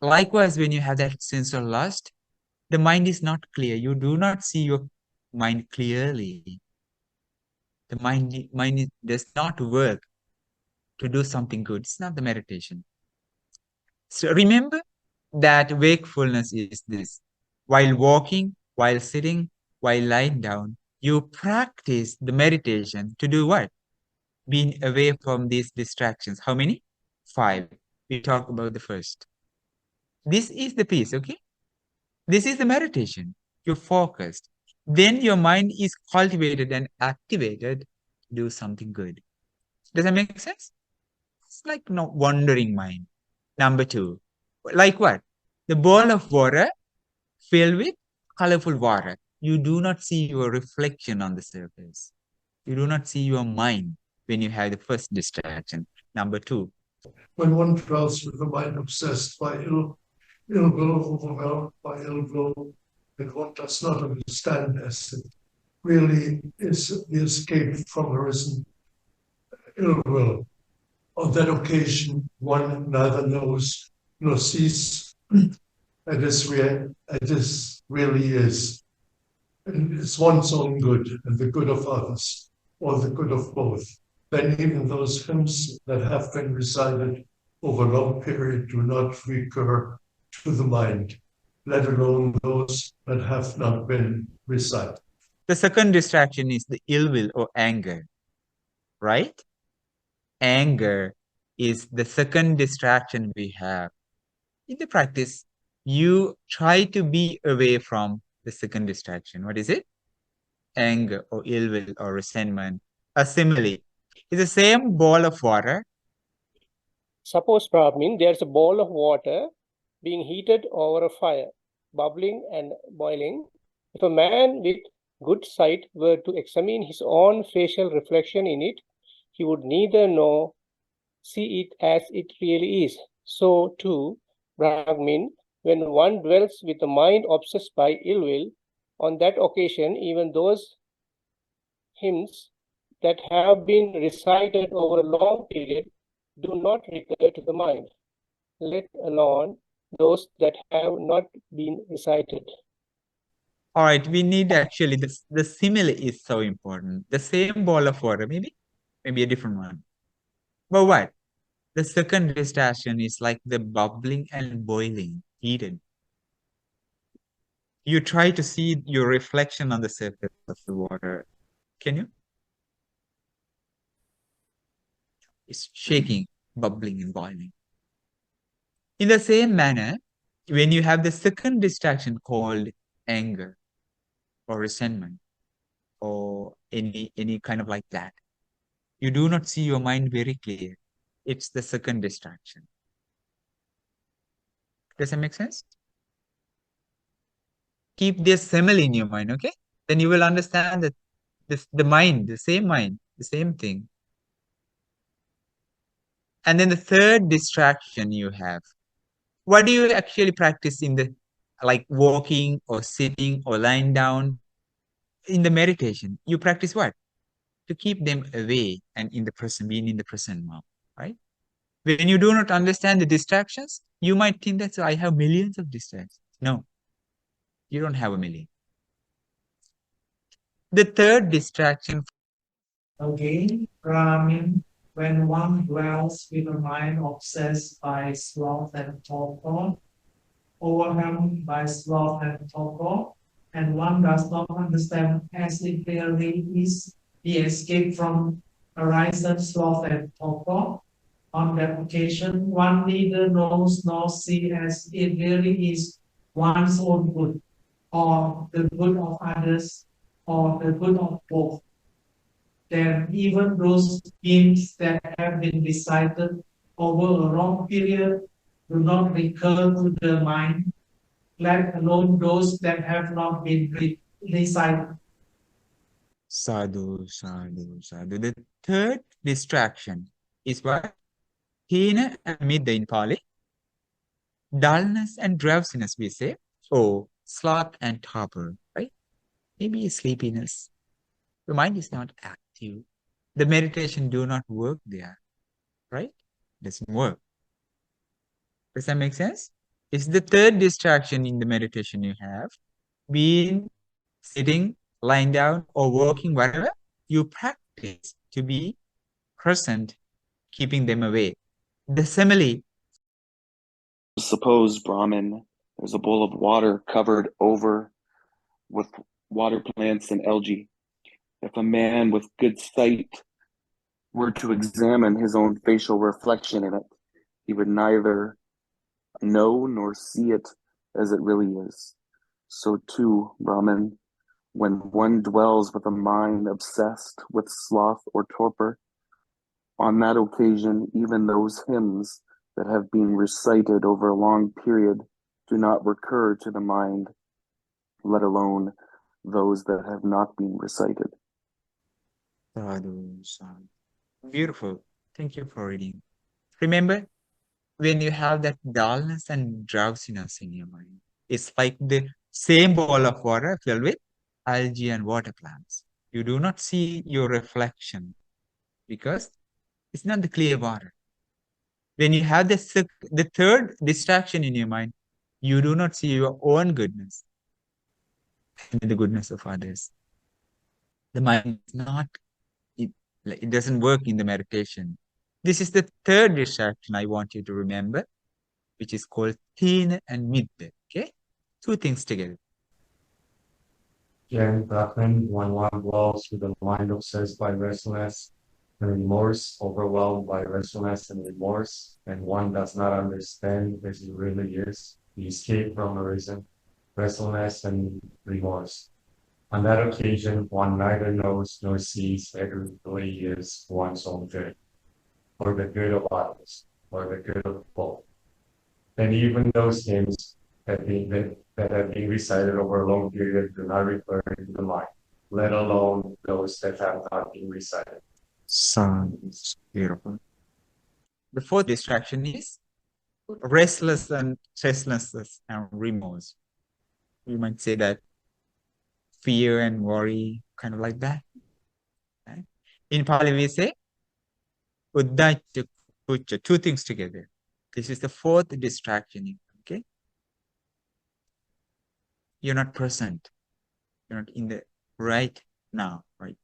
A: Likewise, when you have that sense of lust, the mind is not clear. You do not see your mind clearly. The mind does not work to do something good. It's not the meditation. So remember that wakefulness is this. While walking, while sitting, while lying down, you practice the meditation to do what? Being away from these distractions. How many? 5. We talk about the first. This is the peace, okay? This is the meditation. You're focused. Then your mind is cultivated and activated to do something good. Does that make sense? It's like no wandering mind. Number 2. Like what? The bowl of water filled with colorful water. You do not see your reflection on the surface. You do not see your mind when you have the first distraction. Number 2.
H: When one dwells with the mind obsessed by ill will, overwhelmed by ill will, and one does not understand as it really is the escape from arisen ill will. On that occasion, one neither knows nor sees this really is. And it's one's own good and the good of others, or the good of both. Then even those hymns that have been recited over a long period do not recur to the mind, let alone those that have not been recited.
A: The second distraction is the ill will or anger, right? Anger is the second distraction we have. In the practice, you try to be away from the second distraction. What is it? Anger or ill will or resentment. A simile is the same bowl of water.
I: Suppose, Brahmin, there's a bowl of water being heated over a fire, bubbling and boiling. If a man with good sight were to examine his own facial reflection in it, he would neither see it as it really is. So too, Brahmin, when one dwells with a mind obsessed by ill will, on that occasion, even those hymns that have been recited over a long period do not recur to the mind, let alone those that have not been recited.
A: All right, we need actually the simile is so important. The same bowl of water, maybe a different one. But what? The second distraction is like the bubbling and boiling, heated. You try to see your reflection on the surface of the water. Can you? It's shaking, bubbling, and boiling. In the same manner, when you have the second distraction called anger or resentment or any kind of like that, you do not see your mind very clear. It's the second distraction. Does that make sense? Keep this simile in your mind, okay? Then you will understand that the mind, the same thing. And then the third distraction you have. What do you actually practice in the, like walking or sitting or lying down? In the meditation, you practice what? To keep them away and in the present, being in the present now, right? When you do not understand the distractions, you might think that I have millions of distractions. No, you don't have a million. The third distraction.
C: Again, Brahmin, when one dwells with a mind obsessed by sloth and torpor, overwhelmed by sloth and torpor, and one does not understand as it clearly is the escape from arisen sloth and torpor. On that occasion, one neither knows nor sees as it really is one's own good, or the good of others, or the good of both. Then even those hymns that have been recited over a long period do not recur to the mind, let alone those that have not been recited.
A: Sadhu, sadhu, sadhu. The third distraction is what? Hina and midda in Pali. Dullness and drowsiness, we say. Oh, sloth and torpor, right? Maybe sleepiness. The mind is not active. The meditation do not work there, right? Doesn't work. Does that make sense? It's the third distraction in the meditation you have. Being sitting, lying down, or walking, whatever, you practice to be present, keeping them away. The simile.
J: Suppose, Brahmin, there's a bowl of water covered over with water plants and algae. If a man with good sight were to examine his own facial reflection in it, he would neither know nor see it as it really is. So too, Brahmin, when one dwells with a mind obsessed with sloth or torpor, on that occasion, even those hymns that have been recited over a long period do not recur to the mind, let alone those that have not been recited.
A: Sadhu, sadhu. Beautiful. Thank you for reading. Remember, when you have that dullness and drowsiness in your mind, it's like the same bowl of water filled with algae and water plants. You do not see your reflection because it's not the clear water. When you have the third distraction in your mind, you do not see your own goodness and the goodness of others. The mind is not, it doesn't work in the meditation. This is the third distraction I want you to remember, which is called Tina and Midde. Okay? Two things together.
B: Again, Brahman, when one dwells with a mind obsessed by restlessness and remorse, overwhelmed by restlessness and remorse, and one does not understand as he really is, the escape from arisen, restlessness and remorse. On that occasion, one neither knows nor sees that who really is one's own good, or the good of others, or the good of both. And even those hymns that have been recited over a long period do not refer to the mind, let alone those that have not been recited.
A: Sounds beautiful. The fourth distraction is restlessness and remorse. You might say that fear and worry, kind of like that. Right? In Pali, we say Uddaita Kucha, two things together. This is the fourth distraction. Okay? You're not present. You're not in the right now, right?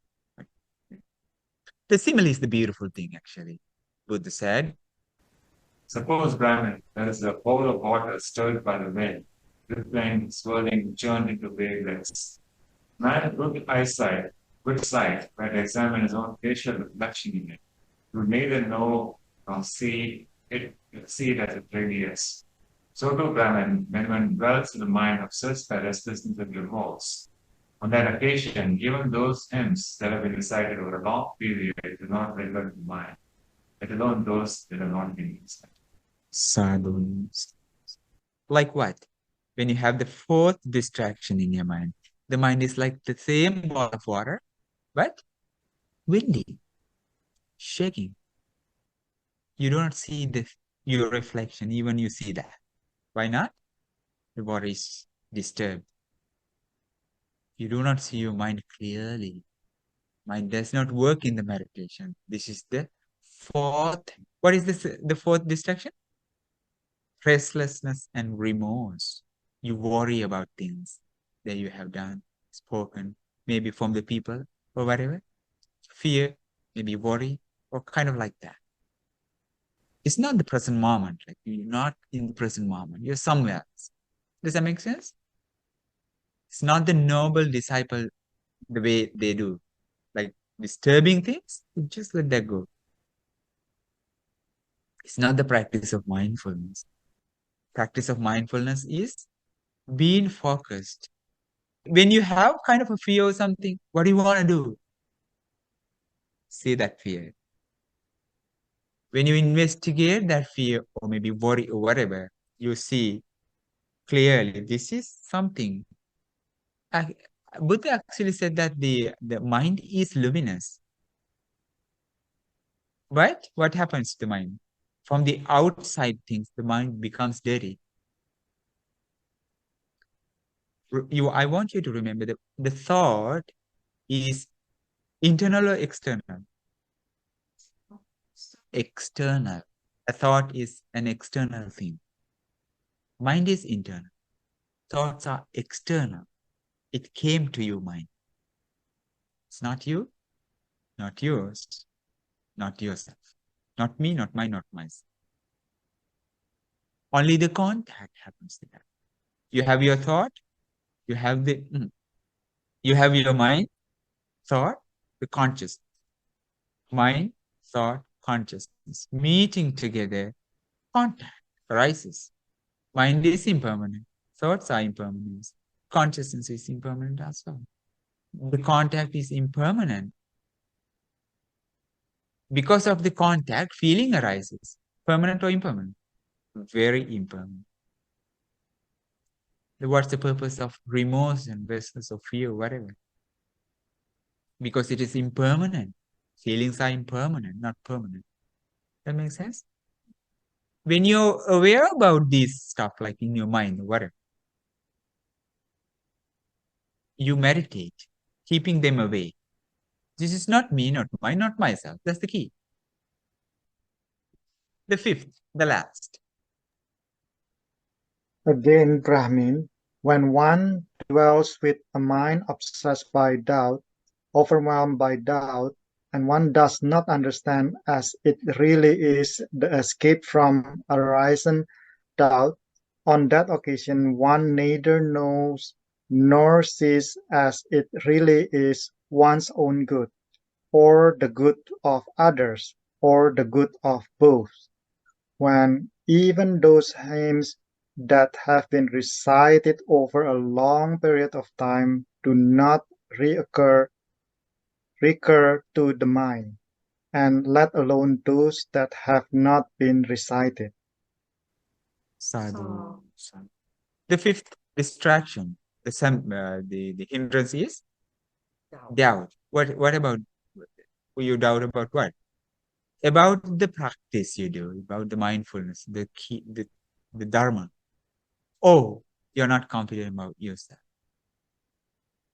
A: The simile is the beautiful thing, actually. Buddha said,
B: Suppose, Brahman, there is a bowl of water stirred by the wind, rippling, swirling, churned into wavelets. Man with good sight, might examine his own facial reflection in it. He would neither know nor see it as it really is. So too, Brahman, when one dwells in the mind obsessed by restlessness and remorse, on that occasion, even those hymns that have been recited over a long period do not recur to the mind, let alone those that have not been recited.
A: Sadhu. Like what? When you have the fourth distraction in your mind, the mind is like the same ball of water, but windy, shaking. You do not see your reflection, even you see that. Why not? The water is disturbed. You do not see your mind clearly. Mind does not work in the meditation. This is the fourth. What is this? The fourth distraction? Restlessness and remorse. You worry about things that you have done, spoken, maybe from the people or whatever. Fear, maybe worry, or kind of like that. It's not the present moment. Like you're not in the present moment. You're somewhere else. Does that make sense? It's not the noble disciple the way they do. Like disturbing things, you just let that go. It's not the practice of mindfulness. Practice of mindfulness is being focused. When you have kind of a fear or something, what do you want to do? See that fear. When you investigate that fear or maybe worry or whatever, you see clearly this is something Buddha actually said that the mind is luminous. But what happens to the mind? From the outside things, the mind becomes dirty. I want you to remember that the thought is internal or external? External. A thought is an external thing. Mind is internal. Thoughts are external. It came to your mind. It's not you, not yours, not yourself. Not me, not mine, not myself. Only the contact happens to that. You have your thought, you have your mind, thought, the consciousness. Mind, thought, consciousness. Meeting together, contact arises. Mind is impermanent. Thoughts are impermanent. Consciousness is impermanent as well. The contact is impermanent. Because of the contact, feeling arises. Permanent or impermanent? Very impermanent. What's the purpose of remorse and restlessness or fear, whatever? Because it is impermanent. Feelings are impermanent, not permanent. That makes sense? When you're aware about this stuff, like in your mind or whatever, you meditate, keeping them away. This is not me, not mine, not myself. That's the key. The fifth, the last.
K: Again, Brahmin, when one dwells with a mind obsessed by doubt, overwhelmed by doubt, and one does not understand as it really is the escape from arisen doubt, on that occasion one neither knows nor sees as it really is one's own good, or the good of others, or the good of both. When even those hymns that have been recited over a long period of time do not recur to the mind, and let alone those that have not been recited.
A: Sadhu. The fifth distraction, the hindrance is doubt. What about you doubt about what? About the practice you do, about the mindfulness, the key, the dharma. Oh, you're not confident about yourself.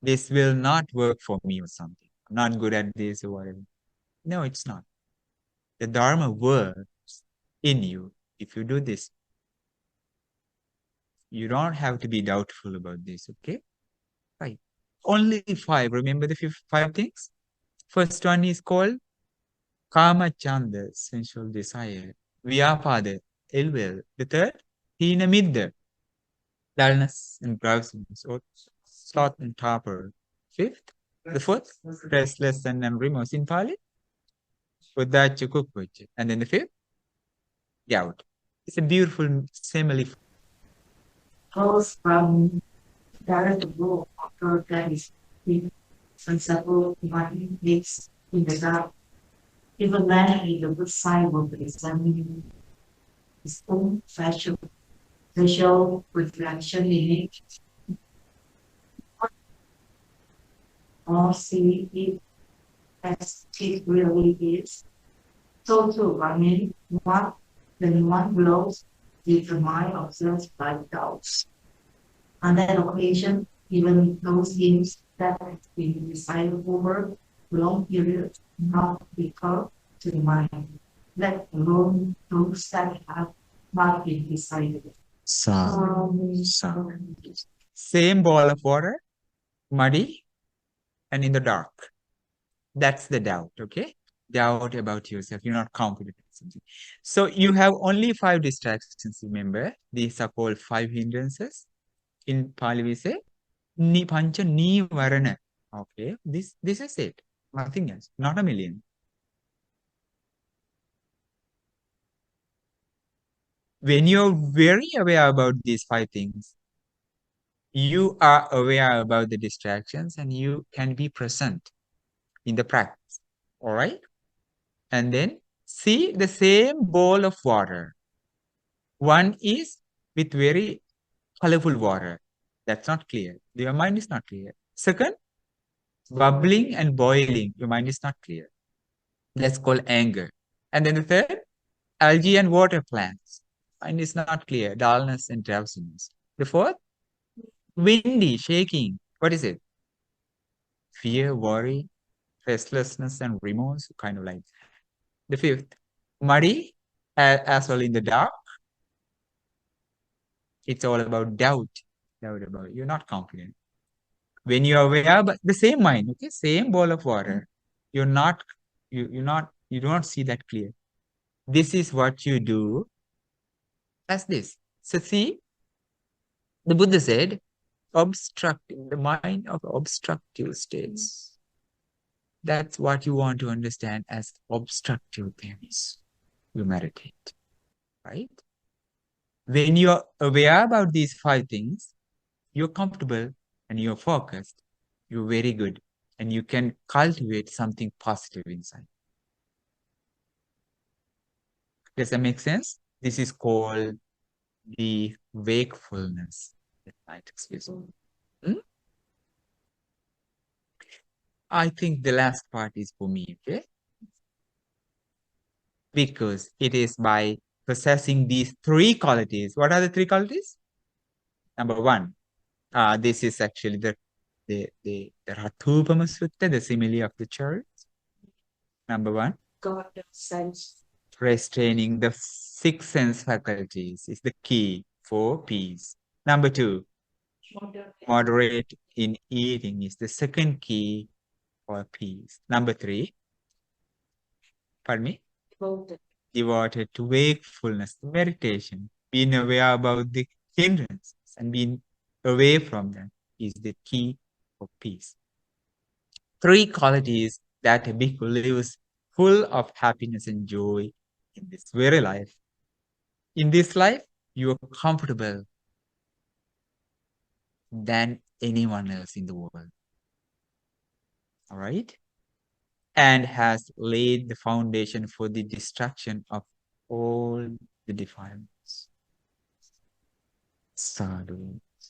A: This will not work for me or something. I'm not good at this or whatever. No, it's not. The dharma works in you if you do this. You don't have to be doubtful about this, okay? Right. Only five. Remember the five things? First one is called Kama Chanda, sensual desire. Vyapada, ill will. The third, Hina Midda, dullness and drowsiness, or sloth and torpor. Fifth, the fourth, restless and remorse in Pali. Udacha Kukkucha. And then the fifth, doubt. It's a beautiful simile.
D: Goes from direct rule after that is for example, one makes in the dark. Even then, in the good side will be examining his own facial reflection in it, or see it as it really is. So too, I mean, when one blows with the mind obsessed by doubts. On that occasion, even those things that have been decided over long periods not recur to the mind, let alone those that have not been decided.
A: Same ball of water, muddy and in the dark. That's the doubt, okay? Doubt about yourself. You're not confident in something. So you have only five distractions, remember? These are called five hindrances. In Pali we say, pancha nivarana. Okay, this is it. Nothing else. Not a million. When you're very aware about these five things, you are aware about the distractions and you can be present in the practice. All right? And then see the same bowl of water. One is with very colorful water. That's not clear. Your mind is not clear. Second, bubbling and boiling. Your mind is not clear. That's called anger. And then the third, algae and water plants. Mind is not clear. Dullness and drowsiness. The fourth, windy, shaking. What is it? Fear, worry, restlessness, and remorse. Kind of like. The fifth, muddy, as well in the dark. It's all about doubt. Doubt about you're not confident. When you are aware, but the same mind, okay, same bowl of water, you're not, you don't see that clear. This is what you do as this. So see, the Buddha said, obstructing the mind of obstructive states. That's what you want to understand as obstructive things. You meditate, right? When you're aware about these 5 things, you're comfortable and you're focused, you're very good, and you can cultivate something positive inside. Does that make sense? This is called the wakefulness. I think the last part is for me, okay? Because it is by possessing these 3 qualities. What are the 3 qualities? Number 1, this is actually the Rathopama Sutta, the simile of the church. Number 1,
D: God sense.
A: restraining the 6 sense faculties is the key for peace. Number 2, moderate in eating is the second key for peace. Number 3, pardon me? Devoted to wakefulness, meditation, being aware about the hindrances and being away from them is the key for peace. 3 qualities that a bhikkhu lives full of happiness and joy in this very life. In this life, you are comfortable than anyone else in the world. All right? And has laid the foundation for the destruction of all the defilements. Sadhu.